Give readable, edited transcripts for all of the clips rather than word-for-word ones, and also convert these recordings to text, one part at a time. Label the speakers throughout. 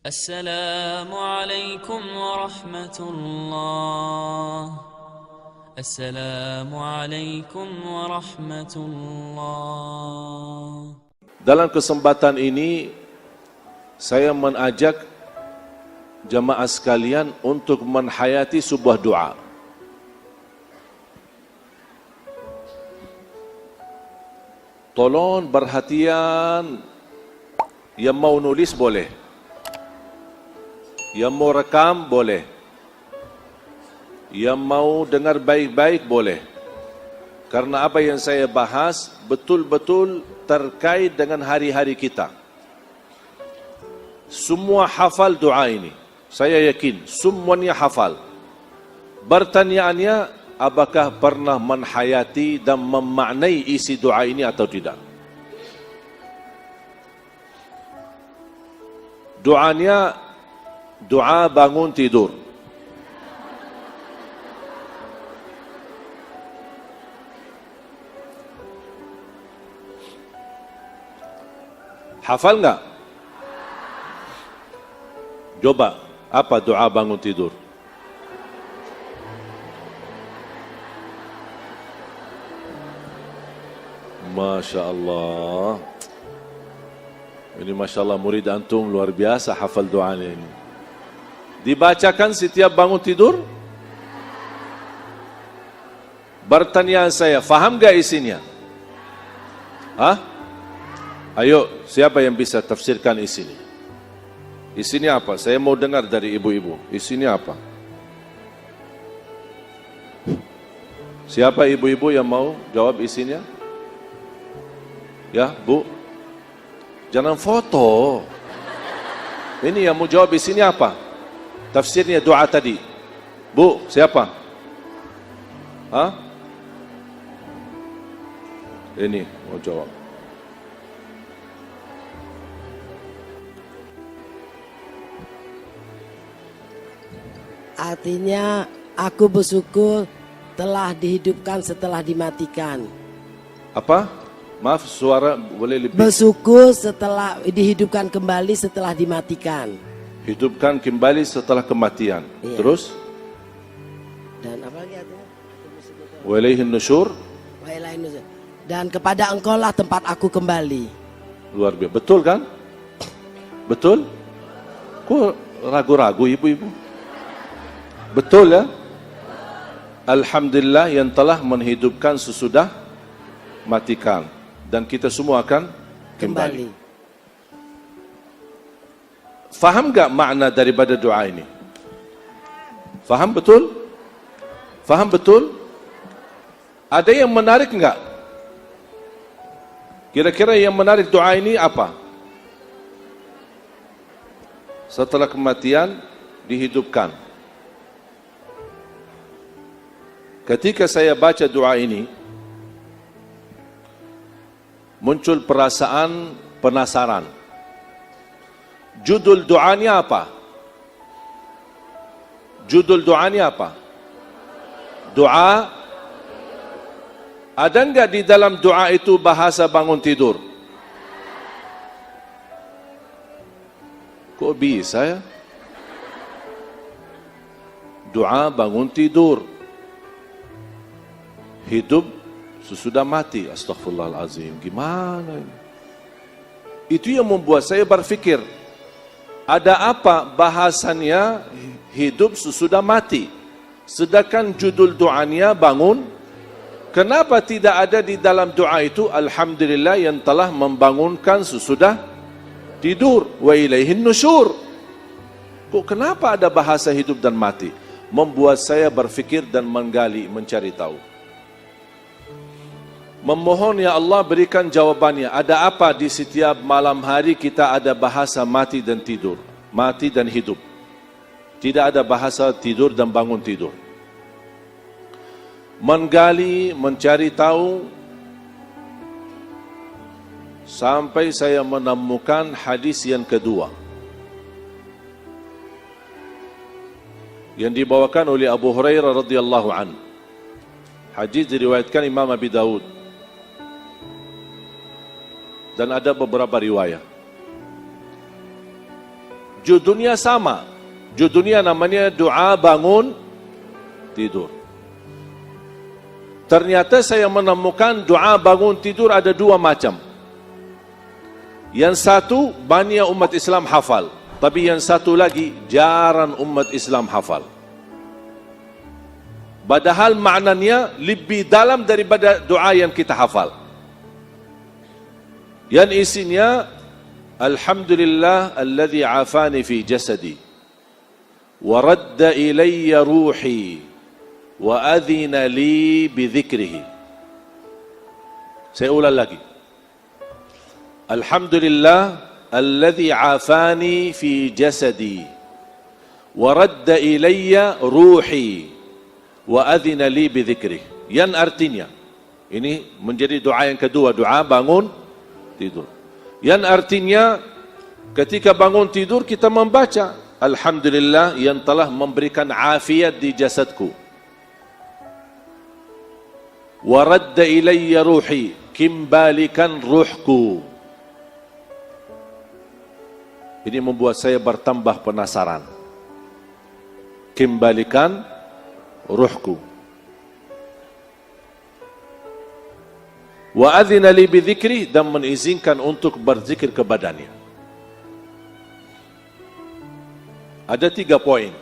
Speaker 1: السلام عليكم ورحمة الله. السلام عليكم ورحمة الله.
Speaker 2: Dalam kesempatan ini saya mengajak jemaah sekalian untuk menghayati sebuah doa. Tolong perhatian, yang mau nulis boleh, yang mau rekam boleh, yang mau dengar baik-baik boleh. Karena apa yang saya bahas betul-betul terkait dengan hari-hari kita. Semua hafal doa ini, saya yakin semuanya hafal. Pertanyaannya, apakah pernah menhayati dan memaknai isi doa ini atau tidak? Doanya doa bangun tidur. Hafal enggak? Coba, apa doa bangun tidur? Masya Allah. Ini Masya Allah, murid antum luar biasa hafal doanya ini. Dibacakan setiap bangun tidur? Pertanyaan saya, faham gak isinya? Hah? Ayo, siapa yang bisa tafsirkan isinya? Isinya apa? Saya mau dengar dari ibu-ibu. Isinya apa? Siapa ibu-ibu yang mau jawab isinya? Ya, Bu. Jangan foto. Ini yang mau jawab isinya apa? Tafsirnya doa tadi. Bu, siapa? Hah? Ini mau jawab.
Speaker 3: Artinya aku bersyukur telah dihidupkan setelah dimatikan.
Speaker 2: Apa? Maaf, suara boleh lebih.
Speaker 3: Bersyukur setelah dihidupkan kembali setelah dimatikan.
Speaker 2: Hidupkan kembali setelah kematian.
Speaker 3: Iya.
Speaker 2: Terus?
Speaker 3: Dan apa lagi artinya?
Speaker 2: Wa ilaihin nusyur.
Speaker 3: Wa ilaihin nusyur. Dan kepada Engkau lah tempat aku kembali.
Speaker 2: Luar biasa. Betul kan? Betul? Kok ragu-ragu ibu-ibu? Betul ya? Alhamdulillah yang telah menghidupkan sesudah matikan. Dan kita semua akan kembali. Faham gak makna daripada doa ini? Faham betul? Faham betul? Ada yang menarik enggak? Kira-kira yang menarik doa ini apa? Setelah kematian dihidupkan. Ketika saya baca doa ini, muncul perasaan penasaran. Judul doanya apa? Judul doanya apa? Doa. Ada enggak di dalam doa itu bahasa bangun tidur? Kok bisa ya? Doa bangun tidur. Hidup sesudah mati. Astaghfirullahalazim. Gimana ini? Itu yang membuat saya berpikir, ada apa bahasannya hidup sesudah mati? Sedangkan judul doanya bangun. Kenapa tidak ada di dalam doa itu Alhamdulillah yang telah membangunkan sesudah tidur, wa ilaihin nusyur? Kok kenapa ada bahasa hidup dan mati? Membuat saya berpikir dan menggali, mencari tahu. Memohon ya Allah berikan jawabannya. Ada apa di setiap malam hari kita ada bahasa mati dan tidur, mati dan hidup. Tidak ada bahasa tidur dan bangun tidur. Menggali, mencari tahu, sampai saya menemukan hadis yang kedua yang dibawakan oleh Abu Hurairah radhiyallahu anhu. Hadis diriwayatkan Imam Abi Daud. Dan ada beberapa riwayat. judulnya sama. Judulnya namanya doa bangun tidur. Ternyata saya menemukan doa bangun tidur ada dua macam. Yang satu banyak umat Islam hafal, tapi yang satu lagi jarang umat Islam hafal. Padahal maknanya lebih dalam daripada doa yang kita hafal. Yang isinya, Alhamdulillah alladhi afani fi jasadi wa radda ilayya ruhi wa adhina li bidhikrihi. Saya ulang lagi. Alhamdulillah alladhi afani fi jasadi wa radda ilayya ruhi wa adhina li bidhikrihi. Yang artinya, ini menjadi doa yang kedua, doa bangun tidur. Yang artinya ketika bangun tidur kita membaca Alhamdulillah yang telah memberikan afiat di jasadku. Wa radda ilayya ruhi, kembalikan ruhku. Ini membuat saya bertambah penasaran. Kembalikan ruhku. Wa adzina li bidzikri, dan mengizinkan untuk berzikir kepadanya. Ada 3 poin.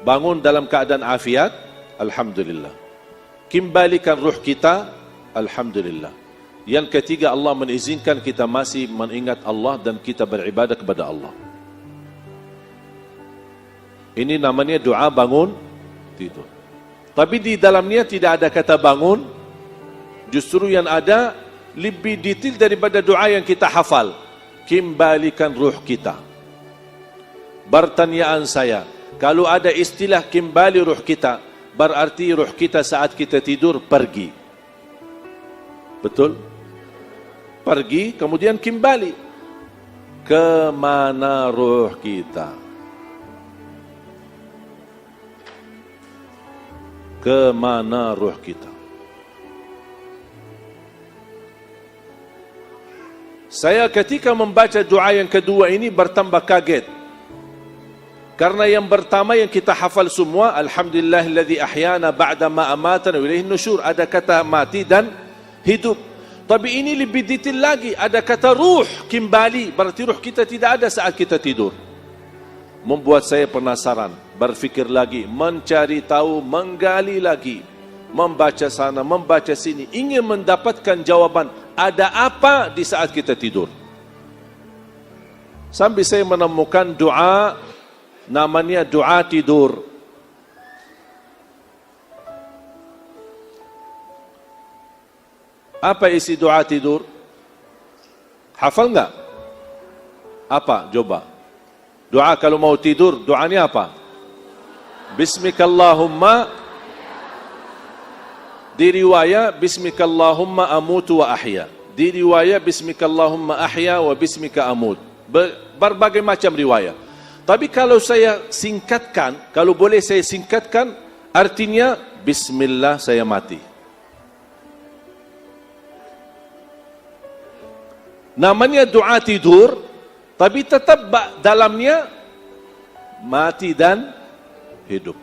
Speaker 2: Bangun dalam keadaan afiat, alhamdulillah. Kembalikan ruh kita, alhamdulillah. Yang ketiga, Allah mengizinkan kita masih mengingat Allah dan kita beribadah kepada Allah. Ini namanya doa bangun tidur. Tapi di dalamnya tidak ada kata bangun. Justru yang ada lebih detail daripada doa yang kita hafal. Kembalikan ruh kita. Pertanyaan saya, kalau ada istilah kembali ruh kita, berarti ruh kita saat kita tidur pergi. Betul? Pergi, kemudian kembali. Kemana ruh kita? Kemana ruh kita? Saya ketika membaca doa yang kedua ini bertambah kaget. Karena yang pertama yang kita hafal semua, Alhamdulillahilladzi ahyana ba'da ma amatana wa ilaihin nusyur, ada kata mati dan hidup. Tapi ini lebih detail lagi, ada kata ruh, kembali, berarti ruh kita tidak ada saat kita tidur. Membuat saya penasaran, berfikir lagi, mencari tahu, menggali lagi, membaca sana, membaca sini, ingin mendapatkan jawaban, ada apa di saat kita tidur. Sampai saya menemukan doa, namanya doa tidur. Apa isi doa tidur? Hafal enggak? Apa? Coba. Doa kalau mau tidur, doanya apa? Bismikallahumma. Di riwayat Bismikallahumma amutu wa ahya. Di riwayat Bismikallahumma ahya wa bismika amut. Berbagai macam riwayat. Tapi kalau saya singkatkan, kalau boleh saya singkatkan, artinya Bismillah saya mati. Namanya doa tidur, tapi tetap dalamnya mati dan hidup.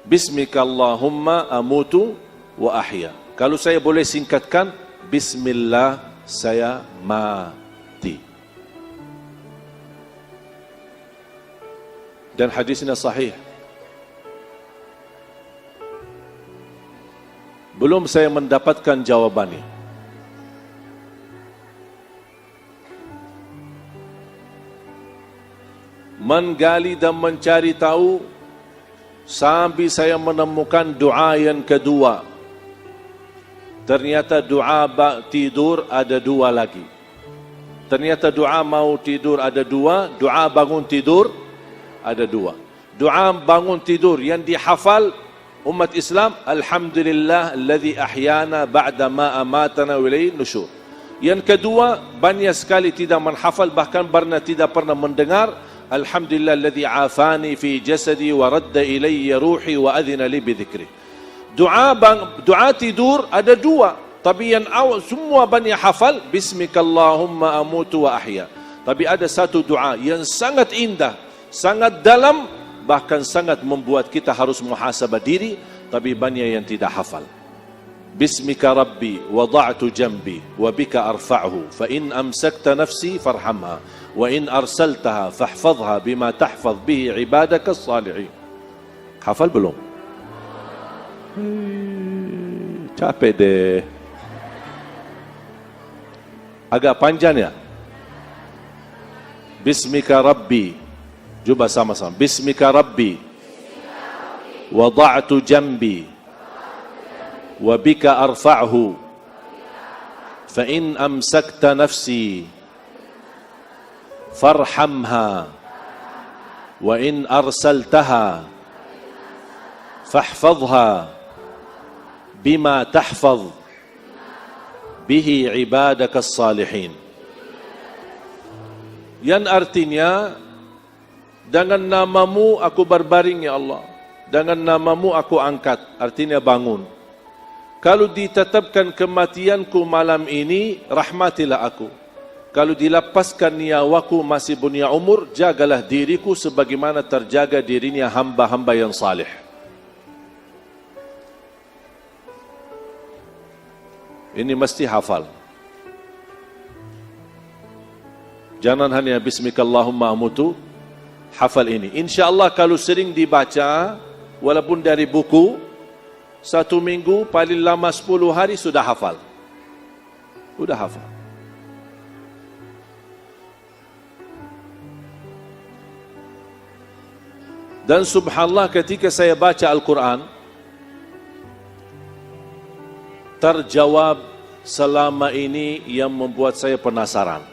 Speaker 2: Bismikallahumma amutu wa ahya. Kalau saya boleh singkatkan, Bismillah saya mati. Dan hadisnya sahih. Belum saya mendapatkan jawabannya. Menggali dan mencari tahu sampai saya menemukan doa yang kedua. Ternyata doa tidur ada 2 lagi. Ternyata doa mau tidur ada 2, doa bangun tidur ada 2. Doa bangun tidur yang dihafal umat Islam, Alhamdulillah alladzi ahyana ba'da ma amatana wa ilaihin nusyur. Yang kedua, banyak sekali tidak menghafal, bahkan tidak pernah mendengar, Alhamdulillah alladzi afani fi jasadi wa radda ilayya ruhi wa adhina li bidhikri. Doa tidur ada 2, tapi yang awal semua banyak hafal, Bismikallahumma amutu wa ahya. Tapi ada satu doa yang sangat indah, sangat dalam, bahkan sangat membuat kita harus muhasabah diri, tapi banyak yang tidak hafal. Bismika Rabbi wada'tu jambi wa bika arfa'hu fa in amsakta nafsi farhamha wa in arsaltaha fahfadhha bima tahfadh bihi ibadaka as-salihin. Hafal belum? Capek deh. Agak panjang ya. Bismika Rabbi. Cuba sama-sama. Bismika Rabbi wada'tu jambi wa bika arfa'hu fa in amsakta nafsi farhamha wa in arsaltaha fahfadhha bima tahfadh bihi ibadaka as-salihin. Yang artinya, dengan namamu aku berbaring ya Allah, dengan namamu aku angkat, artinya bangun. Kalau ditetapkan kematianku malam ini, rahmatilah aku. Kalau dilepaskan nyawaku masih punya umur, jagalah diriku sebagaimana terjaga dirinya hamba-hamba yang salih. Ini mesti hafal. Jangan hanya bismikallahumma amutu, hafal ini. InsyaAllah kalau sering dibaca, walaupun dari buku, 1 minggu, paling lama 10 hari sudah hafal. Sudah hafal. Dan subhanallah ketika saya baca Al-Quran, terjawab selama ini yang membuat saya penasaran.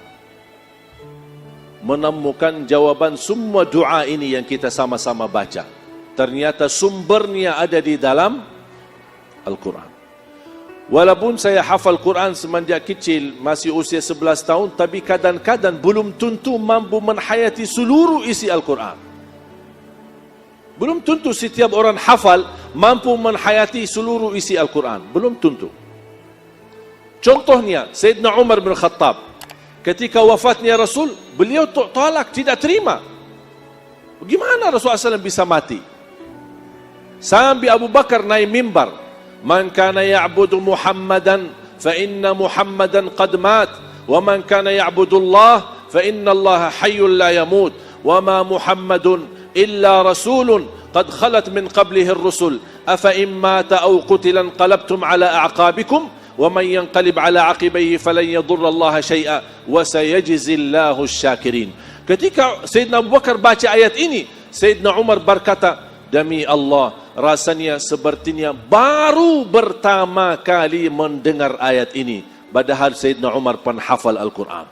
Speaker 2: Menemukan jawaban semua doa ini yang kita sama-sama baca. Ternyata sumbernya ada di dalam Al-Quran. Walaupun saya hafal Quran semenjak kecil, masih usia 11 tahun, tapi kadang-kadang belum tentu mampu menghayati seluruh isi Al-Quran. Belum tentu setiap orang hafal mampu menghayati seluruh isi Al-Quran. Belum tentu. Contohnya, Sayyidina Umar bin Khattab. Ketika wafatnya Rasul, beliau tolak, tidak terima. Bagaimana Rasulullah SAW bisa mati? Sampai Abu Bakar naik mimbar. Man kana ya'budu Muhammadan fa inna Muhammadan qad mat wa man kana ya'budu Allah fa inna Allah hayyun la yamut wa ma Muhammadun illa rasulun qad khalat min qablihi ar-rusul afa in mata aw qutila qalabtum ala a'qabikum wa man yanqalib ala aqibayhi falan yadurra Allah shay'a wa sayajzi Allahu asy-syakirin. Ketika Sayyidina Abu Bakar baca ayat ini, Sayyidina Umar berkata, demi Allah, rasanya sepertinya baru pertama kali mendengar ayat ini. Padahal Sayyidina Umar penghafal Al-Quran.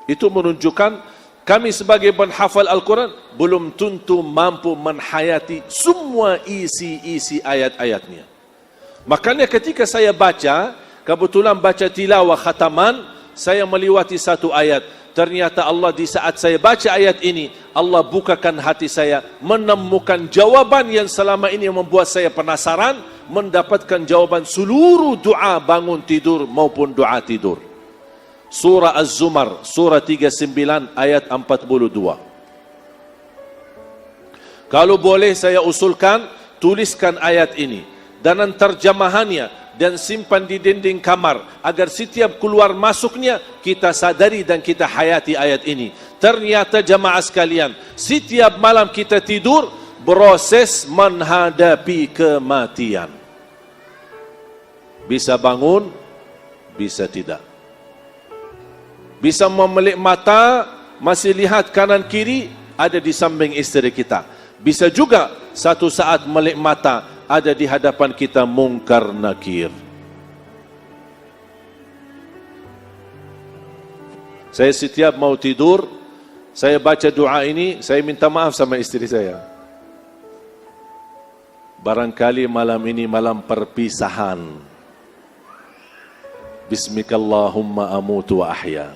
Speaker 2: Itu menunjukkan kami sebagai penghafal Al-Quran belum tentu mampu menghayati semua isi-isi ayat-ayatnya. Makanya ketika saya baca, kebetulan baca tilawah khataman, saya melewati satu ayat. Ternyata Allah di saat saya baca ayat ini, Allah bukakan hati saya, menemukan jawaban yang selama ini membuat saya penasaran, mendapatkan jawaban seluruh doa bangun tidur maupun doa tidur. Surah Az-Zumar, surah 39 ayat 42. Kalau boleh saya usulkan, tuliskan ayat ini dan terjemahannya dan simpan di dinding kamar agar setiap keluar masuknya kita sadari dan kita hayati ayat ini. Ternyata jamaah sekalian, setiap malam kita tidur proses menghadapi kematian. Bisa bangun, bisa tidak. Bisa memelik mata, masih lihat kanan kiri, ada di samping istri kita. Bisa juga satu saat melik mata, ada di hadapan kita mungkar nakir. Saya setiap mau tidur, saya baca doa ini, saya minta maaf sama istri saya. Barangkali malam ini malam perpisahan. Bismikallahumma amutu wa ahya.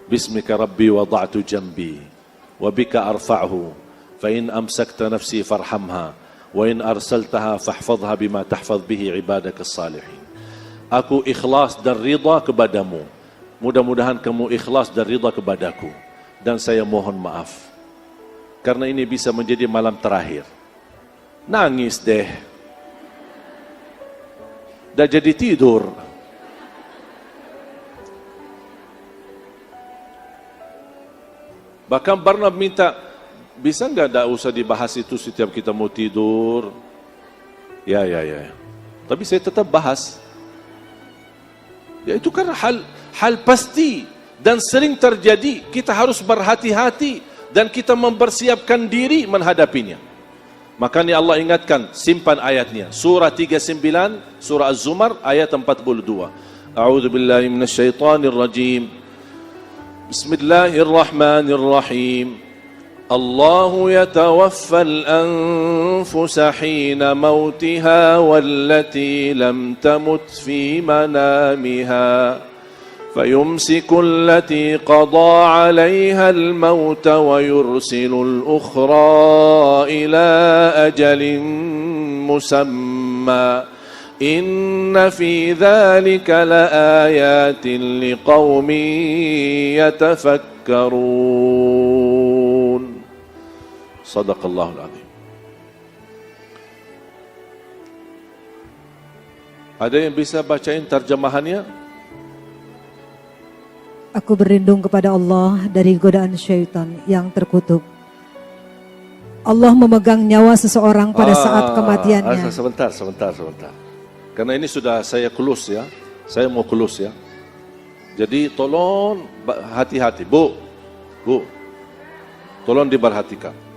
Speaker 2: Bismika Rabbi wada'tu jambi wa bika arfa'hu fa in amsakta nafsi farhamha wa in arsaltaha fahfadhha bima tahfadh bihi ibadaka as-salihin. Aku ikhlas dan ridha kepadamu. Mudah-mudahan kamu ikhlas dan ridha kepadaku. Dan saya mohon maaf. Karena ini bisa menjadi malam terakhir. Nangis deh. Dah jadi tidur. Bahkan Barnab minta, bisa enggak tak usah dibahas itu setiap kita mau tidur? Ya. Tapi saya tetap bahas. Ya itu kan hal pasti dan sering terjadi. Kita harus berhati-hati dan kita mempersiapkan diri menghadapinya. Makanya Allah ingatkan, simpan ayatnya. Surah 39, surah Az-Zumar ayat 42. A'udzubillahi minasyaitonirrajim. Bismillahirrahmanirrahim. الله يتوفى الأنفس حين موتها والتي لم تمت في منامها فيمسك التي قضى عليها الموت ويرسل الأخرى إلى أجل مسمى إن في ذلك لآيات لقوم يتفكرون. Sadaqallahul Azim. Ada yang bisa bacain terjemahannya?
Speaker 4: Aku berlindung kepada Allah dari godaan syaitan yang terkutuk. Allah memegang nyawa seseorang pada saat kematiannya.
Speaker 2: Sebentar. Karena ini sudah saya close ya. Saya mau close ya. Jadi tolong hati-hati. Bu. Tolong diperhatikan.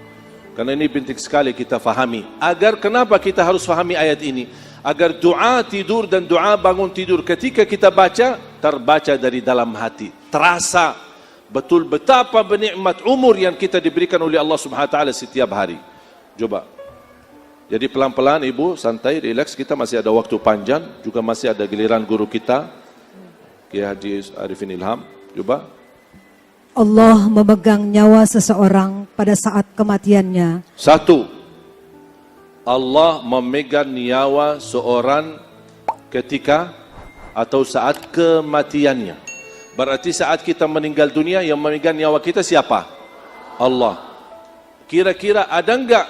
Speaker 2: Karena ini penting sekali kita fahami. Agar kenapa kita harus fahami ayat ini? Agar doa tidur dan doa bangun tidur ketika kita baca, terbaca dari dalam hati. Terasa betul betapa bernikmat umur yang kita diberikan oleh Allah Subhanahu wa taala setiap hari. Coba. Jadi pelan-pelan Ibu, santai, relax, kita masih ada waktu panjang, juga masih ada giliran guru kita, Kiai Haji Arifin Ilham. Coba.
Speaker 4: Allah memegang nyawa seseorang pada saat kematiannya.
Speaker 2: 1. Allah memegang nyawa seorang ketika atau saat kematiannya. Berarti saat kita meninggal dunia yang memegang nyawa kita siapa? Allah. Kira-kira ada enggak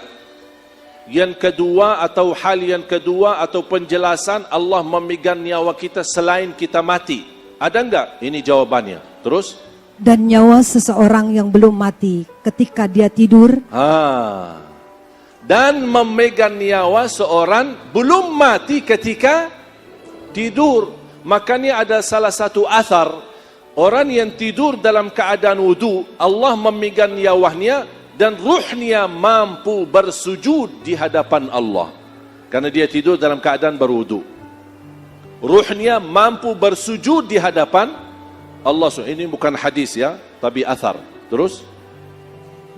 Speaker 2: yang kedua atau hal yang kedua atau penjelasan Allah memegang nyawa kita selain kita mati? Ada enggak? Ini jawabannya. Terus?
Speaker 4: Dan nyawa seseorang yang belum mati ketika dia tidur.
Speaker 2: Dan memegang nyawa seorang belum mati ketika tidur. Makanya ada salah satu athar, orang yang tidur dalam keadaan wudu, Allah memegang nyawanya dan ruhnya mampu bersujud di hadapan Allah. Karena dia tidur dalam keadaan berwudu. Ruhnya mampu bersujud di hadapan Allah. Ini bukan hadis ya, tapi athar. Terus?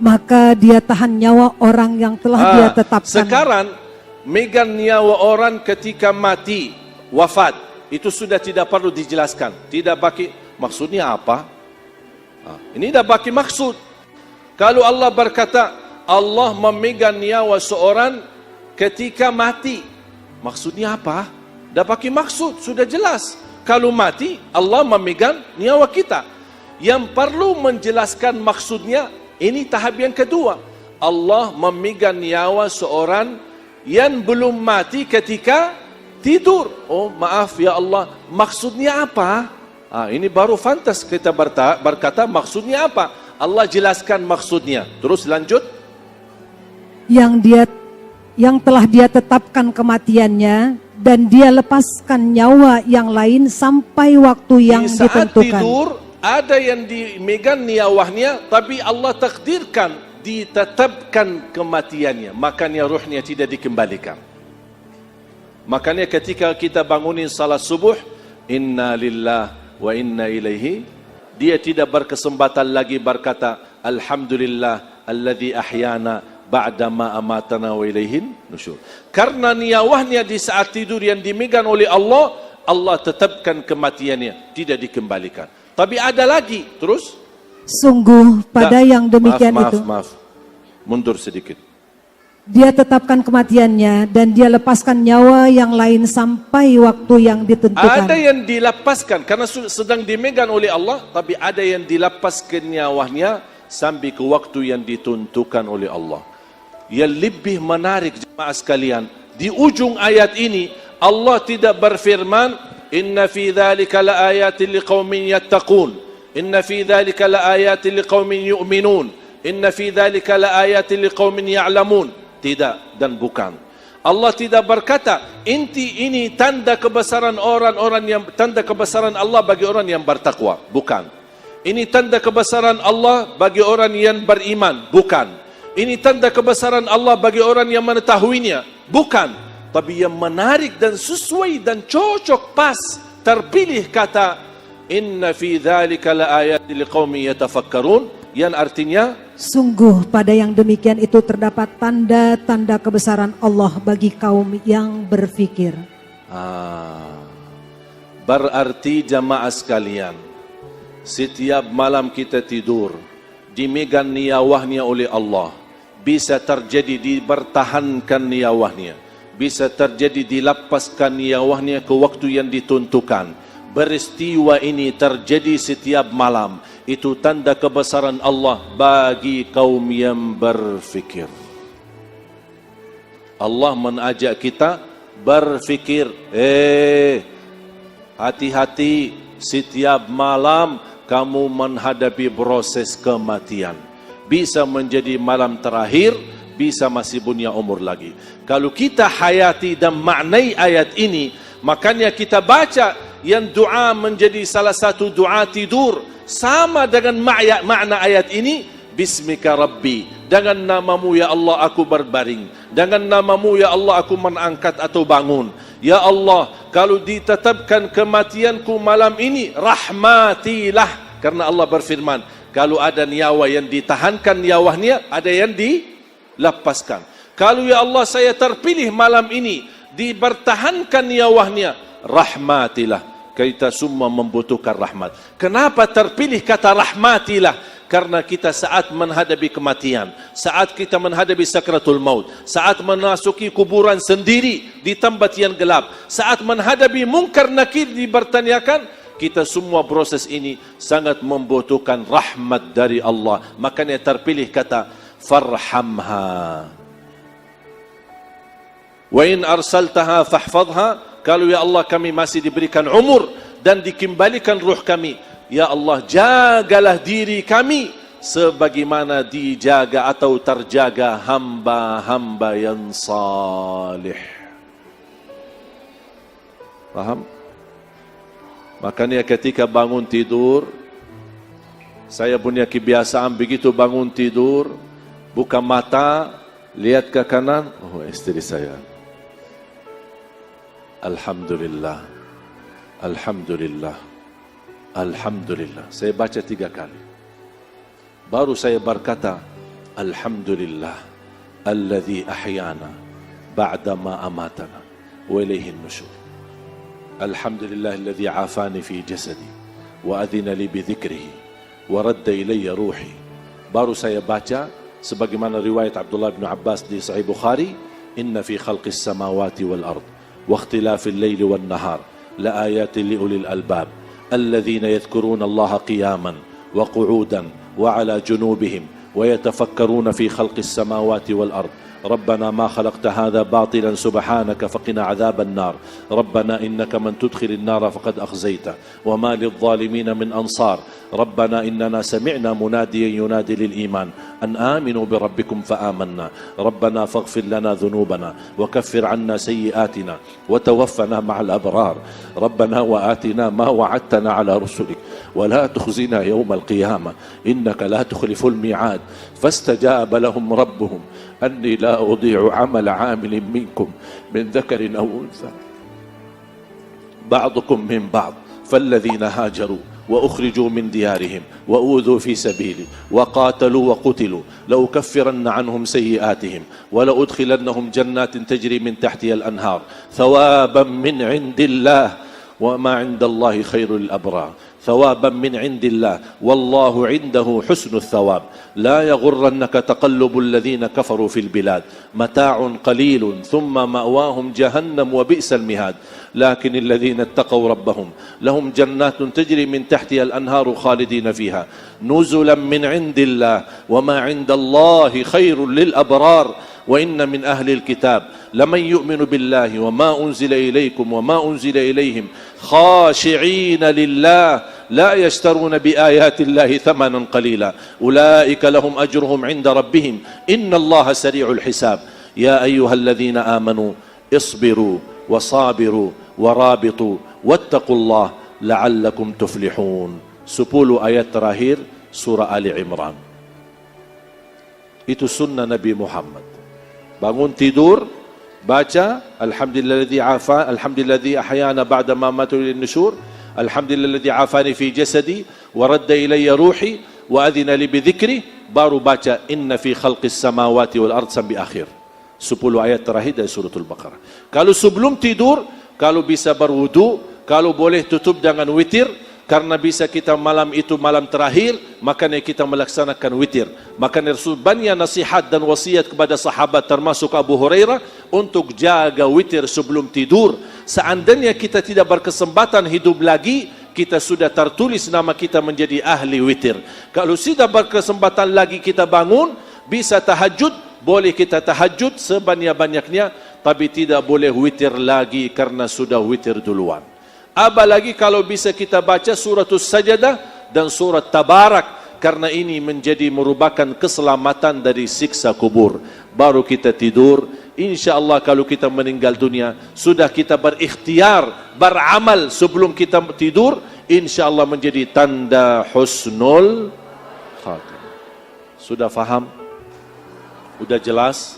Speaker 4: Maka dia tahan nyawa orang yang telah dia tetapkan.
Speaker 2: Sekarang megang nyawa orang ketika mati, wafat, itu sudah tidak perlu dijelaskan. Tidak bagi maksudnya apa? Ini dah bagi maksud. Kalau Allah berkata Allah memegang nyawa seorang ketika mati, maksudnya apa? Dah bagi maksud, sudah jelas. Kalau mati, Allah memegang nyawa kita. Yang perlu menjelaskan maksudnya, ini tahap yang kedua. Allah memegang nyawa seorang yang belum mati ketika tidur. Oh maaf ya Allah, maksudnya apa? Ini baru fantas kita berkata maksudnya apa? Allah jelaskan maksudnya. Terus lanjut.
Speaker 4: Yang telah dia tetapkan kematiannya, dan dia lepaskan nyawa yang lain sampai waktu yang
Speaker 2: ditentukan. Di saat tidur ada yang dimegang nyawanya, tapi Allah takdirkan, ditetapkan kematiannya, makanya ruhnya tidak dikembalikan. Makanya ketika kita bangunin salat subuh, inna lillah wa inna ilaihi, dia tidak berkesempatan lagi berkata alhamdulillah alladzi ahyana ba'dama amatana wa ilaihin nusyur. Karena nyawanya di saat tidur yang dimegang oleh Allah, Allah tetapkan kematiannya, tidak dikembalikan. Tapi ada lagi, terus?
Speaker 4: Sungguh pada yang demikian itu.
Speaker 2: Maaf. Mundur sedikit.
Speaker 4: Dia tetapkan kematiannya dan dia lepaskan nyawa yang lain sampai waktu yang ditentukan.
Speaker 2: Ada yang dilepaskan karena sedang dimegang oleh Allah, tapi ada yang dilepaskan nyawanya sampai ke waktu yang ditentukan oleh Allah. Yang lebih menarik jemaah sekalian, di ujung ayat ini Allah tidak berfirman inna fi dzalika laayatin liqaumin yattaqun, inna fi dzalika laayatin liqaumin yu'minun, inna fi dzalika laayatin liqaumin ya'lamun. Tidak dan bukan. Allah tidak berkata ini tanda kebesaran tanda kebesaran Allah bagi orang yang bertakwa. Bukan. Ini tanda kebesaran Allah bagi orang yang beriman. Bukan. Ini tanda kebesaran Allah bagi orang yang mengetahuinya. Bukan. Tapi yang menarik dan sesuai dan cocok pas terpilih kata inna fi dzalika laayatin liqaumin yatafakkarun, yang artinya
Speaker 4: sungguh pada yang demikian itu terdapat tanda-tanda kebesaran Allah bagi kaum yang berfikir.
Speaker 2: Berarti jamaah sekalian, setiap malam kita tidur dimegang niyawahnya oleh Allah. Bisa terjadi dipertahankan niyawahnya, bisa terjadi dilepaskan niyawahnya ke waktu yang ditentukan. Peristiwa ini terjadi setiap malam. Itu tanda kebesaran Allah bagi kaum yang berfikir. Allah mengajak kita berfikir. Hati-hati, setiap malam kamu menghadapi proses kematian. Bisa menjadi malam terakhir, bisa masih punya umur lagi. Kalau kita hayati dan maknai ayat ini, makanya kita baca yang doa menjadi salah satu doa tidur sama dengan makna ayat ini. Bismika Rabbi, dengan namamu ya Allah aku berbaring, dengan namamu ya Allah aku mengangkat atau bangun. Ya Allah, kalau ditetapkan kematianku malam ini, rahmatilah. Karena Allah berfirman, kalau ada nyawa yang ditahankan nyawanya, ada yang dilepaskan. Kalau ya Allah saya terpilih malam ini, dipertahankan nyawanya, rahmatilah. Kita semua membutuhkan rahmat. Kenapa terpilih kata rahmatilah? Karena kita saat menghadapi kematian, saat kita menghadapi sakratul maut, saat memasuki kuburan sendiri di tempat yang gelap, saat menghadapi mungkar nakir dipertanyakan, kita semua proses ini sangat membutuhkan rahmat dari Allah. Makanya terpilih kata farhamha. Wa in arsaltaha fahfadha. Kalau ya Allah kami masih diberikan umur dan dikembalikan ruh kami, ya Allah jagalah diri kami sebagaimana dijaga atau terjaga hamba-hamba yang salih. Paham? Makanya ketika bangun tidur, saya punya kebiasaan begitu bangun tidur, buka mata, lihat ke kanan, oh istri saya. Alhamdulillah, Alhamdulillah, Alhamdulillah. Saya baca 3 kali. Baru saya berkata, Alhamdulillah, alladhi ahyana ba'dama amatana wa ilayhin nusyur. Alhamdulillah, alladhi afani fi jasadi wa adhina li bidhikrihi wa radda ilayya ruhi. Baru saya baca, sebagaimana riwayat Abdullah bin Abbas di Sahih Bukhari, inna fi khalqis samawati wal ard واختلاف الليل والنهار لآيات لأولي الألباب الذين يذكرون الله قياما وقعودا وعلى جنوبهم ويتفكرون في خلق السماوات والأرض ربنا ما خلقت هذا باطلا سبحانك فقنا عذاب النار ربنا إنك من تدخل النار فقد أخزيته وما للظالمين من أنصار ربنا إننا سمعنا مناديا ينادي للإيمان أن آمنوا بربكم فآمنا ربنا فاغفر لنا ذنوبنا وكفر عنا سيئاتنا وتوفنا مع الأبرار ربنا وآتنا ما وعدتنا على رسلك ولا تخزنا يوم القيامة إنك لا تخلف الميعاد فاستجاب لهم ربهم أني لا أضيع عمل عامل منكم من ذكر أو أنثى بعضكم من بعض فالذين هاجروا وأخرجوا من ديارهم وأوذوا في سبيلي وقاتلوا وقتلوا لأكفرن عنهم سيئاتهم ولأدخلنهم جنات تجري من تحتها الأنهار ثوابا من عند الله وما عند الله خير للأبرار ثوابا من عند الله والله عنده حسن الثواب لا يغرنك تقلب الذين كفروا في البلاد متاع قليل ثم مأواهم جهنم وبئس المهاد لكن الذين اتقوا ربهم لهم جنات تجري من تحتها الأنهار خالدين فيها نزلا من عند الله وما عند الله خير للأبرار وإن من أهل الكتاب لمن يؤمن بالله وما أنزل إليكم وما أنزل إليهم خاشعين لله لا يشترون بآيات الله ثمنا قليلا أولئك لهم أجرهم عند ربهم إن الله سريع الحساب يا أيها الذين آمنوا اصبروا وصابروا ورابطوا واتقوا الله لعلكم تفلحون 10 ayat terakhir surah Ali Imran. Itu sunnah Nabi Muhammad. Bangun tidur, baca alhamdulilladzi afa, alhamdulilladzi ahyana ba'da ma matu lin nusyur, alhamdulilladzi afani fi jasadi wa radda ilayya ruhi wa adhina li bi dhikri, baru baca inna fi khalqis samawati wal ard sampai akhir. 10 ayat terakhir dari suratul Baqarah. Kalau sebelum tidur, kalau bisa berwudu, kalau boleh tutup dengan witir, karena bisa kita malam itu malam terakhir, makanya kita melaksanakan witir. Makanya Rasul banyak nasihat dan wasiat kepada sahabat termasuk Abu Hurairah untuk jaga witir sebelum tidur. Seandainya kita tidak berkesempatan hidup lagi, kita sudah tertulis nama kita menjadi ahli witir. Kalau tidak berkesempatan lagi kita bangun, bisa tahajud, boleh kita tahajud sebanyak-banyaknya, tapi tidak boleh witir lagi karena sudah witir duluan. Apalagi kalau bisa kita baca suratul Sajadah dan surat Tabarak, karena ini menjadi merupakan keselamatan dari siksa kubur. Baru kita tidur, insya-Allah kalau kita meninggal dunia, sudah kita berikhtiar, beramal sebelum kita tidur, insya-Allah menjadi tanda husnul khatimah. Sudah faham? Sudah jelas?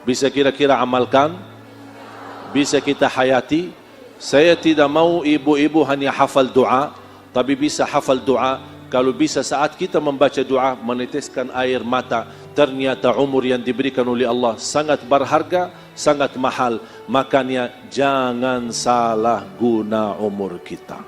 Speaker 2: Bisa kira-kira amalkan? Bisa kita hayati? Saya tidak mau ibu-ibu hanya hafal doa, tapi bisa hafal doa. Kalau bisa saat kita membaca doa, meneteskan air mata. Ternyata umur yang diberikan oleh Allah sangat berharga, sangat mahal. Makanya jangan salah guna umur kita.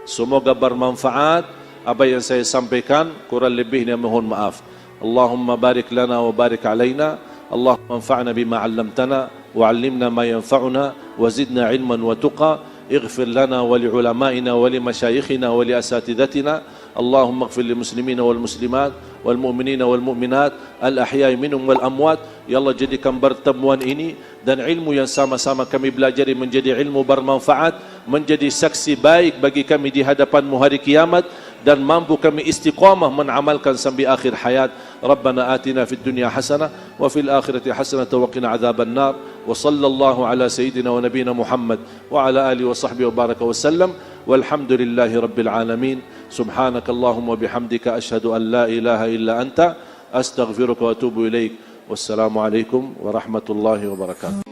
Speaker 2: Semoga bermanfaat apa yang saya sampaikan. Kurang lebihnya mohon maaf. Allahumma barik lana wa barik alaina. Allahumma anfa'na bima 'allamtana وعلمنا ما ينفعنا وزدنا علما وتقى اغفر لنا ولعلمائنا ولمشايخنا ولأساتذتنا اللهم اغفر للمسلمين والمسلمات والمؤمنين والمؤمنات الأحياء منهم والأموات. Ya Allah, jadikan pertemuan ini dan ilmu yang sama-sama kami belajari menjadi ilmu bermanfaat, menjadi saksi baik bagi kami di hadapan-Mu hari kiamat, dan mampu kami istiqamah menamalkan sampai akhir hayat. Rabbana atina fid dunya hasanah wa fil akhirati hasanah wa qina adzaban nar. Wa sallallahu ala sayyidina wa nabiyina Muhammad wa ala alihi wa sahbihi wa baraka wa sallam. Walhamdulillahi rabbil alamin. Subhanakallahumma bihamdika asyhadu an la ilaha illa anta astaghfiruka wa atubu ilaik. Wassalamu alaikum warahmatullahi wabarakatuh.